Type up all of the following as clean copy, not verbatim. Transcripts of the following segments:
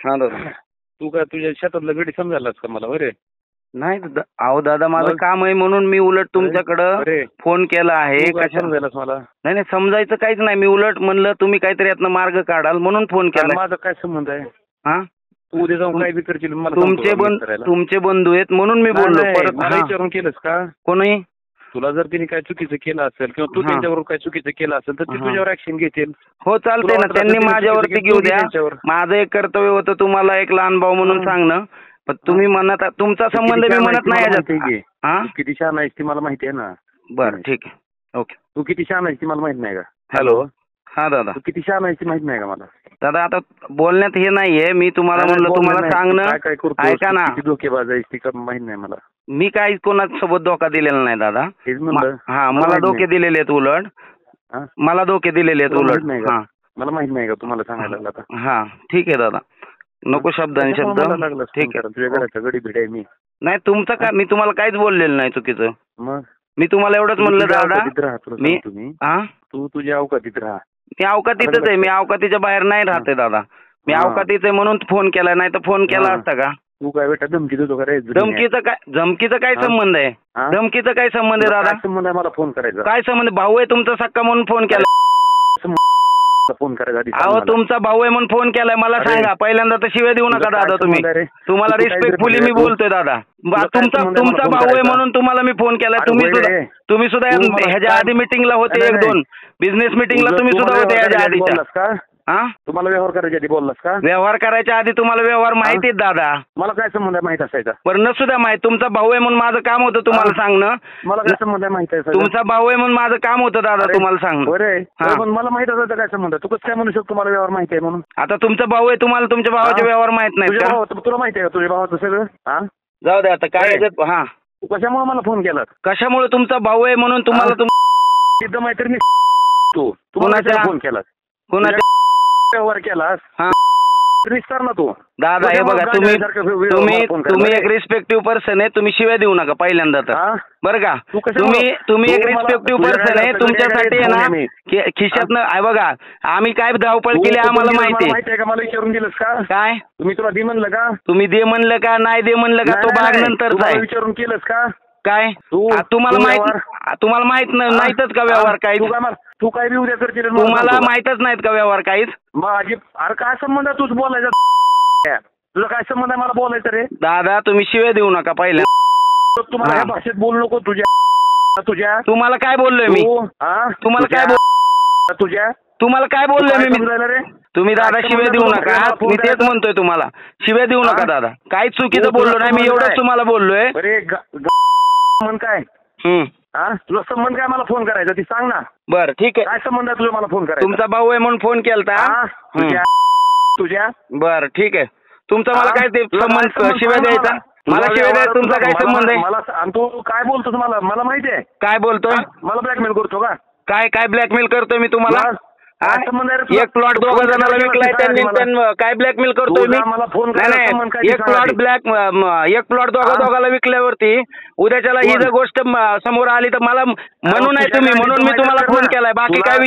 हा दादा. तू काय तुझ्या शेतातलं गडी समजायलाच का मला बरे? नाही अहो दादा माझं काम आहे म्हणून मी उलट तुमच्याकडं फोन केला आहे. कशा समजायलाच मला? नाही नाही समजायचं काहीच नाही. मी उलट म्हणलं तुम्ही काहीतरी यातनं मार्ग काढाल म्हणून फोन केला. माझा काय संबंध आहे? हा तू उद्या जाऊन काय बी करशील मला तुमचे बंधू आहेत म्हणून मी बोललो. परत मला विचारून केलंस का? कोणी तुला जर तिने काय चुकीचं केलं असेल किंवा तू त्यांच्यावर काय चुकीचं केलं असेल तर ते तुझ्यावर ऍक्शन घेतील. हो चालतंय ना. त्यांनी माझ्यावरती घेऊ द्या. माझं एक कर्तव्य होतं तुम्हाला एक लहान भाऊ म्हणून सांगणं. पण तुम्ही म्हणत तुमचा संबंध मी म्हणत नाही याच्यात. किती शहाणा आहेस ती मला माहिती आहे ना. बरं ठीक आहे ओके. तू किती शहाणा आहेस ती मला माहित नाही का? हॅलो हा दादा. तू किती शहाणा आहेस ती माहित नाही का मला? दादा आता बोलण्यात हे नाहीये. मी तुम्हाला म्हणलं तुम्हाला सांगणं ऐका ना. धोकेबाज आहेस ती माहित नाही मला. मी काही कोणासोबत धोका दिलेला नाही दादा. हा मला धोके दिलेले आहेत उलट. मला धोके दिलेले आहेत उलट. मला माहित नाही का तुम्हाला सांगायला लागला? हा ठीक आहे दादा. नको शब्दांनी शब्द. ठीक आहे तुझ्या घराचा गडी भेट आहे मी. नाही तुमचं काय मी तुम्हाला काहीच बोललेलं नाही चुकीचं. मग मी तुम्हाला एवढंच म्हणलं दादा. मी तू तुझ्या अवकातीत राहा. मी अवकातीतच आहे. मी अवकातीच्या बाहेर नाही राहते दादा. मी अवकातीच आहे म्हणून फोन केला. नाही तर फोन केला असता का? तू काय बेटा धमकी देतो का रे? धमकीचा काय संबंध आहे? धमकीचा काय संबंध आहे दादा? संबंध आहे मला फोन करायचा? काय संबंध? भाऊ आहे तुमचा सक्का म्हणून फोन केला. फोन करायचा? अहो तुमचा भाऊ आहे म्हणून फोन केलाय. मला सांगा पहिल्यांदा तर शिव्या देऊ नका दादा. तुम्हाला रिस्पेक्टफुली मी बोलतोय दादा. तुमचा भाऊ आहे म्हणून तुम्हाला मी फोन केलाय. तुम्ही सुद्धा ह्याच्या आधी मिटिंगला होते 1-2 बिझनेस मिटिंगला तुम्ही सुद्धा होते ह्याच्या आधीच्या. तुम्हाला व्यवहार करायच्या आधी बोललास का? व्यवहार करायच्या आधी तुम्हाला व्यवहार माहिती आहेत दादा. मला काय संबंध आहे माहित असायचा? बरं नसू द्या माहित. तुमचा भाऊ आहे म्हणून माझं काम होतं तुम्हाला सांगणं. मला काय संबंध आहे माहित आहे? तुमचा भाऊ आहे म्हणून माझं काम होतं दादा तुम्हाला सांगणं. पण मला माहित असायचं काय संबंध? तू कसं काय म्हणू शकतो मला व्यवहार माहिती आहे म्हणून? आता तुमचा भाऊ आहे तुम्हाला तुमच्या भावाचे व्यवहार माहित नाही का? तुला माहिती आहे का तुझ्या भावाचं सगळं? जाऊ द्या आता काय. हा तू कशामुळे मला फोन केला? कशामुळे? तुमचा भाऊ आहे म्हणून तुम्हाला सिद्ध मैत्रिणी तू कोणाचा फोन केलास? कोणाचा व्यवहार केलास? विस्तार ना तू दादा. हे बघा तुम्ही एक रिस्पेक्टिव्ह पर्सन आहे. तुम्ही शिव्या देऊ नका पहिल्यांदा तर बरं का. तुम्ही एक रिस्पेक्टिव्ह पर्सन आहे. तुमच्यासाठी आहे ना खिशातनं बघा आम्ही काय धावपळ केली आम्हाला माहिती आहे का? मला विचारून दिलंस का? काय तुम्ही तुला दे म्हणलं का? तुम्ही दे म्हणलं का नाही दे म्हणलं का? तो भाग नंतरचा आहे. विचारून केलंस का? काय तुम्हाला माहित नाहीतच का व्यवहार काही? तू काय बी उद्या करशील तुम्हाला माहितच नाहीत का व्यवहार काहीच? माझी अरे काय संबंध आहे? तूच बोलायचं. तुझा काय संबंध आहे मला बोलायचं रे? दादा तुम्ही शिव्या देऊ नका पहिल्या. तुम्हाला या भाषेत बोलू नको. तुझ्या तुम्हाला काय बोललोय मी? तुम्हाला काय तुम्हाला काय बोललोय मी? रे तुम्ही दादा शिव्या देऊ नका. मी तेच म्हणतोय तुम्हाला शिव्या देऊ नका दादा. काहीच चुकीचं बोललो नाही मी. एवढंच तुम्हाला बोललोय. मन काय तुला संबंध काय मला फोन करायचा ती सांग ना. बरं ठीक आहे. काय संबंध आहे तुझा मला फोन करायचा? तुमचा भाऊ आहे म्हणून फोन केलता तुझ्या. बरं ठीक आहे. तुमचा मला काय ते संबंध शिव्या द्यायचा? मला शिव्या द्यायचा तुमचा काय संबंध आहे? मला तू काय बोलतोस मला माहिती आहे. काय बोलतोय? मला ब्लॅकमेल करतो का? काय ब्लॅकमेल करतोय मी तुम्हाला? एक प्लॉट 2 जणांना विकलाय त्यांनी काय ब्लॅकमेल करतोय मी? नाही एक प्लॉट दोघाला विकल्यावरती उद्याच्याला ही जर गोष्ट समोर आली तर मला म्हणून आहे तुम्ही म्हणून मी तुम्हाला फोन केलाय. बाकी काय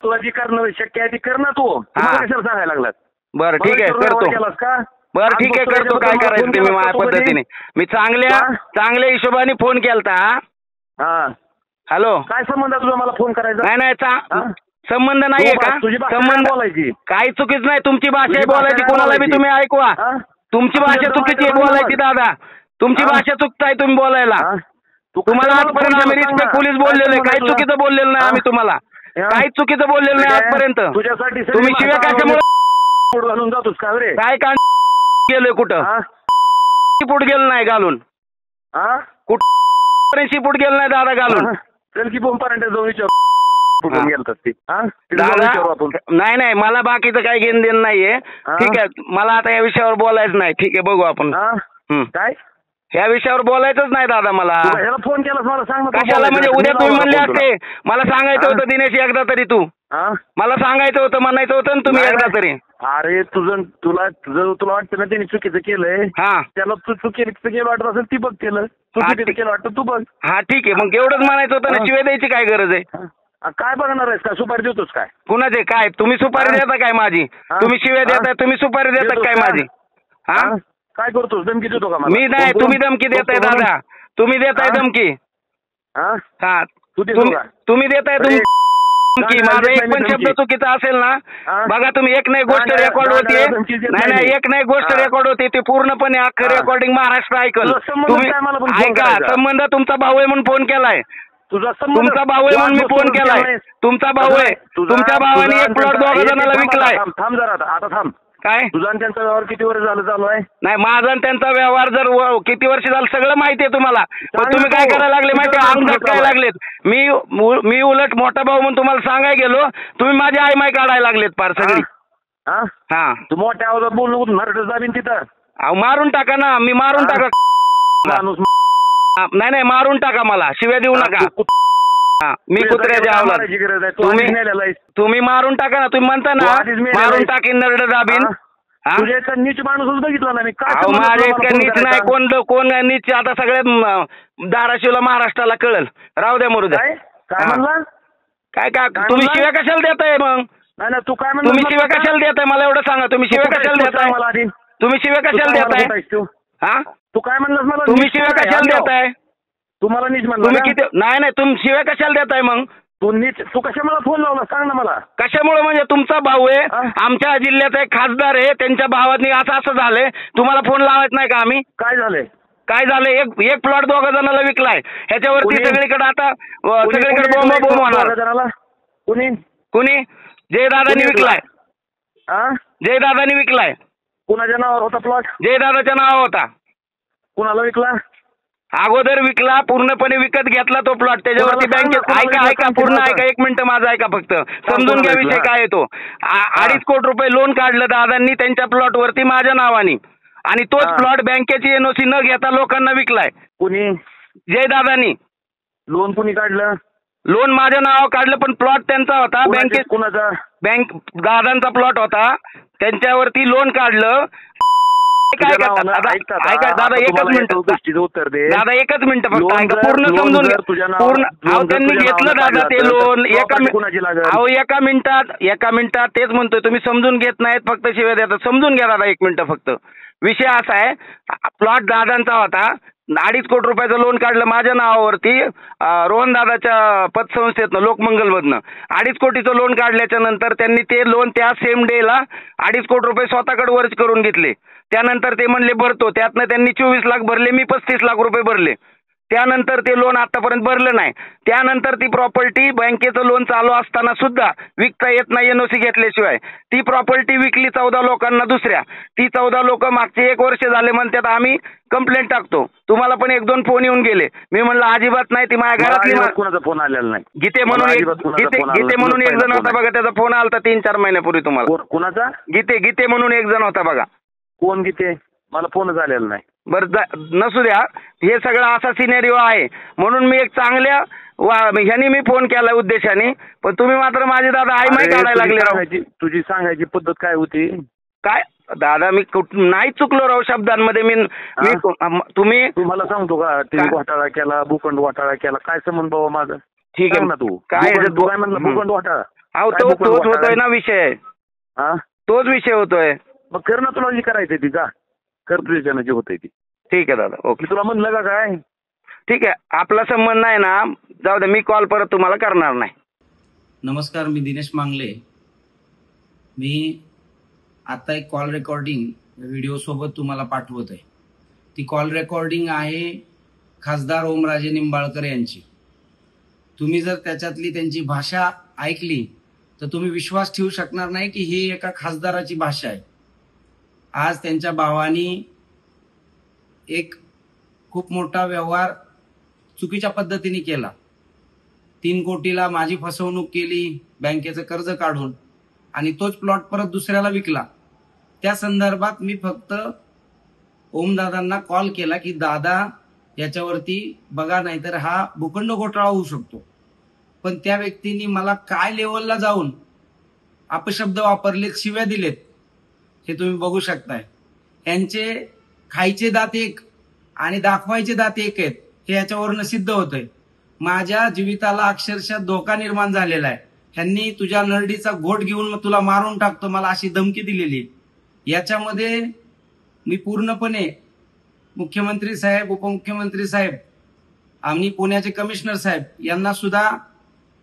तुला जी करणं शक्य आहे ती कर ना. तू कशाला सांगायला लागलास? बरं ठीक आहे करतो. बरं ठीक आहे करतो. काय करायचं तुम्ही माझ्या पद्धतीने. मी चांगल्या हिशोबाने फोन केलता. हॅलो काय संबंध आहे तुझा मला फोन करायचा? नाही संबंध नाहीये का? संबंध बोलायची काही चुकीच नाही. तुमची भाषा आहे बोलायची. कोणाला बी तुम्ही ऐकवा. तुमची भाषा चुकीची आहे बोलायची दादा. तुमची भाषा चुकताय तुम्ही बोलायला. तुम्हाला आजपर्यंत आम्ही रिस्पेक्टफुलीच बोललेलो आहे. काही चुकीचं बोललेलं नाही आम्ही तुम्हाला. काहीच चुकीचं बोललेलं नाही आजपर्यंत. तुझ्यासाठी तुम्ही शिव्या कशामुळे घालून जातोस का रे? काय गेलोय कुठं? शिपूट गेलं नाही घालून. कुठं शिपूट गेलं नाही दादा घालून. चल की बोंबापर्यंत जाऊन विचार. नाही मला बाकीचं काही घेणं देणं नाहीये. ठीक आहे मला आता या विषयावर बोलायचं नाही. ठीक आहे बघू आपण. काय ह्या विषयावर बोलायचंच नाही दादा मला. फोन केलास मला सांग. कशाला म्हणजे उद्या तुम्ही म्हणले असते मला सांगायचं होतं दिनेश एकदा तरी तू मला सांगायचं होतं म्हणायचं होतं ना तुम्ही एकदा तरी. अरे तुला वाटतं ना त्यांनी चुकीचं केलंय. त्याला तू चुकीचं केलं वाटत असेल ती बघ केलं. चुकीचं केलं वाटतं तू बघ. ठीक आहे मग एवढंच म्हणायचं होतं ना. शिवाय द्यायची काय गरज आहे? काय बघणार आहेस? काय सुपारी देतोस काय? कुणाचे काय? तुम्ही सुपारी देता काय माझी? तुम्ही शिव्या देताय, तुम्ही सुपारी देता काय माझी? हा, काय करतोस? धमकी देतो का मला? मी नाही, तुम्ही धमकी देताय दादा, तुम्ही देताय धमकी. हा, तुम्ही देताय धमकी. माझा एक पण शब्द चुकीचा असेल ना, बघा तुम्ही, एक नाही गोष्ट रेकॉर्ड होते, नाही एक नाही गोष्ट रेकॉर्ड होते, ती पूर्णपणे अख्खं रेकॉर्डिंग महाराष्ट्र ऐकल. तुम्ही ऐका, संबंध तुमचा भाऊ आहे म्हणून फोन केलाय, तुमचा भाऊ आहे म्हणून मी फोन केलाय, तुमचा भाऊ आहे, तुमच्या भावाने एक प्लॉट 2 जणांना विकलाय. थांब जरा, आता थांब. काय तुझा आणि त्यांचा व्यवहार किती वर्ष झालं चालू आहे? नाही, माझा आणि त्यांचा व्यवहार जर किती वर्ष झालं सगळं माहिती आहे तुम्हाला, पण तुम्ही काय करायला लागले माहिती आहे? अंग काय लागलेत. मी उलट मोठा भाऊ म्हणून तुम्हाला सांगायला गेलो, तुम्ही माझी आई माय काढायला लागलेत पार सगळी. हा, तू मोठ्या आवाजात बोलू नको, नरडच दाबीन तिथं. अहो मारून टाका ना, मी मारून टाका. नाही मारून टाका, मला शिव्या देऊ नका. मी कुत्र्याच्या आवला, तुम्ही मारून टाका ना. तुम्ही म्हणता ना मारून टाकीन, नरड दाबीन. तुझ्या नीच माणूसच बघितला ना मी. माझ्या इतका नीच नाही कोण नीच. आता सगळ्या धाराशिवला महाराष्ट्राला कळल. राहू द्या, मरू द्या. काय म्हणला? काय तुम्ही शिव्या कशाला देताय मग? नाही तू काय म्हणला? तुम्ही शिव्या कशाला देताय मला एवढं सांगा. तुम्ही शिव्या कशाला देताय? तुम्ही शिव्या कशाला देताय? हा, तू काय म्हणलास मला? तुम्ही शिव्या कशाला देताय? तुम्हाला नीच म्हणलं? तुम्ही किती? नाही तुम्ही शिव्या कशाला देताय मग? तू कशा मला फोन लावला सांग ना मला. कशामुळे म्हणजे? तुमचा भाऊ आहे, आमच्या जिल्ह्याचा एक खासदार आहे, त्यांच्या भावानी असं झालंय, तुम्हाला फोन लावायच नाही का आम्ही? काय झालंय? एक प्लॉट 2 जणांना विकलाय, ह्याच्यावरती सगळीकडे आता सगळीकडे बोंब होणार. कुणी? जयदादांनी विकलाय. जयदादांनी विकलाय. कुणाच्या नावावर होता प्लॉट? जयदादाच्या नावावर होता. कुणाला विकला? अगोदर विकला, पूर्णपणे विकत घेतला तो प्लॉट. त्याच्यावरती बँकेत ऐका पूर्ण ऐका, 1 मिनिट माझं ऐका फक्त, समजून घ्या विषय काय येतो. 2.5 कोटी रुपये लोन काढलं दादांनी त्यांच्या प्लॉटवरती माझ्या नावाने, आणि तोच प्लॉट बँकेची एनओसी न घेता लोकांना विकलाय. कुणी? जयदादांनी. लोन कुणी काढलं? लोन माझ्या नावावर काढलं, पण प्लॉट त्यांचा होता. बँकेत कुणाचा? दादांचा प्लॉट होता, त्यांच्यावरती लोन काढलं. ऐका दादा, एकच मिनिट उत्तर दे. दादा, एकच मिनिट फक्त ऐका, पूर्ण समजून घ्या. त्यांनी घेतलं दादा ते लोन एका मिनिटात तेच म्हणतोय, तुम्ही समजून घेत नाहीत, फक्त शिव्या देतात. समजून घ्या दादा, 1 मिनिट फक्त. विषय असा आहे, प्लॉट दादांचा होता, 2.5 कोटी रुपयाचं लोन काढलं माझ्या नावावरती, रोहन दादाच्या पतसंस्थेतनं, लोकमंगलमधनं. 2.5 कोटीचं लोन काढल्याच्या नंतर त्यांनी ते लोन त्या सेम डेला 2.5 कोटी रुपये स्वतःकडे वर्च करून घेतले. त्यानंतर ते म्हणले भरतो, त्यातनं त्यांनी 24 लाख भरले, मी 35 लाख रुपये भरले. त्यानंतर ते लोन आतापर्यंत भरलं नाही. त्यानंतर ती प्रॉपर्टी, बँकेचं लोन चालू असताना सुद्धा विकता येत नाही एनओसी घेतल्याशिवाय, ती प्रॉपर्टी विकली 14 लोकांना दुसऱ्या. ती 14 लोक मागचे 1 वर्ष झाले म्हणतात आम्ही कंप्लेंट टाकतो. तुम्हाला पण 1-2 फोन येऊन गेले. मी म्हणलं अजिबात नाही, ती माझ्या घरातली. कोणाचा फोन आलेला नाही. गीते म्हणून एक जण होता बघा, त्याचा फोन आला 3-4 महिन्यापूर्वी तुम्हाला. कुणाचा? गीते म्हणून एक जण होता बघा. कोण गीते? मला फोनच आलेला नाही. बरं, नसू द्या. हे सगळं असा सिनेरिओ आहे, म्हणून मी एक चांगल्या ह्यानी मी फोन केला उद्देशाने, पण तुम्ही मात्र माझी दादा आई माही काढायला लागले. तुझी सांगायची पद्धत काय होती? काय दादा, मी नाही चुकलो राव शब्दांमध्ये. तुम्हाला सांगतो का ते घोटाळा केला, भूखंड घोटाळा केला, काय संबंध बाबा माझा? ठीक आहे ना, तू काय म्हणलं भूखंड घोटाळा? अहो, तोच होतोय ना विषय. तोच विषय होतोय. मग कर ना, तुला जी करायचंय ती जा कर, तुझ्यानं जे होतंय ती. ठीक आहे दादा, ओके. तुला म्हणलं का काय? ठीक आहे, आपला संबंध नाही ना, जाऊ दे. मी कॉल परत तुम्हाला करणार नाही. नमस्कार, मी दिनेश मांगले. मी आता एक कॉल रेकॉर्डिंग व्हिडिओ सोबत तुम्हाला पाठवत आहे. ती कॉल रेकॉर्डिंग आहे खासदार ओमराजे निंबाळकर यांची. तुम्ही जर त्याच्यातली त्यांची भाषा ऐकली तर तुम्ही विश्वास ठेवू शकणार नाही की ही एका खासदाराची भाषा आहे. आज त्यांच्या भावानी एक खूप मोठा व्यवहार चुकीच्या पद्धतीने केला. 3 कोटीला माझी फसवणूक केली, बँकेचं कर्ज काढून, आणि तोच प्लॉट परत दुसऱ्याला विकला. त्या संदर्भात मी फक्त ओमदादांना कॉल केला की दादा याच्यावरती बघा, नाहीतर हा भूखंड घोटाळा होऊ शकतो. पण त्या व्यक्तीने मला काय लेवलला जाऊन अपशब्द वापरलेत, शिव्या दिलेत, हे तुम्ही बघू शकताय. यांचे खायचे दात एक आणि दाखवायचे दात एक आहेत, हे याच्यावरनं सिद्ध होतंय. माझ्या जीविताला अक्षरशः धोका निर्माण झालेला आहे. ह्यांनी तुझ्या नरडीचा घोट घेऊन तुला मारून टाकतो मला अशी धमकी दिलेली. याच्यामध्ये मी पूर्णपणे मुख्यमंत्री साहेब, उपमुख्यमंत्री साहेब आणि पुण्याचे कमिशनर साहेब यांना सुद्धा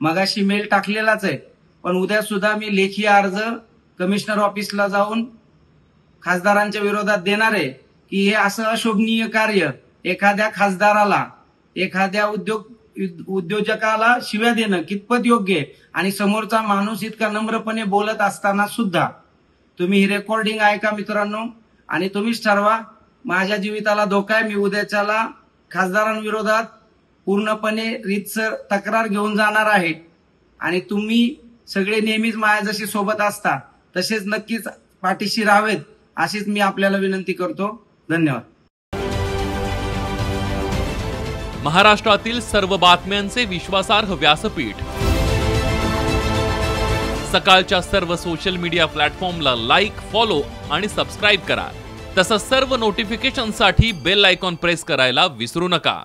मगाशी मेल टाकलेलाच आहे. पण उद्या सुद्धा मी लेखी अर्ज कमिशनर ऑफिसला जाऊन खासदारांच्या विरोधात देणार आहे की हे असं अशोभनीय कार्य एखाद्या खासदाराला, एखाद्या उद्योजकाला शिव्या देणं कितपत योग्य आहे. आणि समोरचा माणूस इतका नम्रपणे बोलत असताना सुद्धा तुम्ही ही रेकॉर्डिंग ऐका मित्रांनो, आणि तुम्हीच ठरवा. माझ्या जीविताला धोका आहे. मी उद्याच्याला खासदारांविरोधात पूर्णपणे रीतसर तक्रार घेऊन जाणार आहे. आणि तुम्ही सगळे नेहमीच माझ्या जशी सोबत असता तसेच नक्कीच पाठीशी राहावेत अशीच मी आपल्याला विनंती करतो. धन्यवाद. महाराष्ट्रातील सर्व बातम्यांचे विश्वासार्ह व्यासपीठ. सकाळच्या सर्व सोशल मीडिया प्लॅटफॉर्मला लाईक, फॉलो आणि सबस्क्राईब करा. तसंच सर्व नोटिफिकेशनसाठी बेल आयकॉन प्रेस करायला विसरू नका.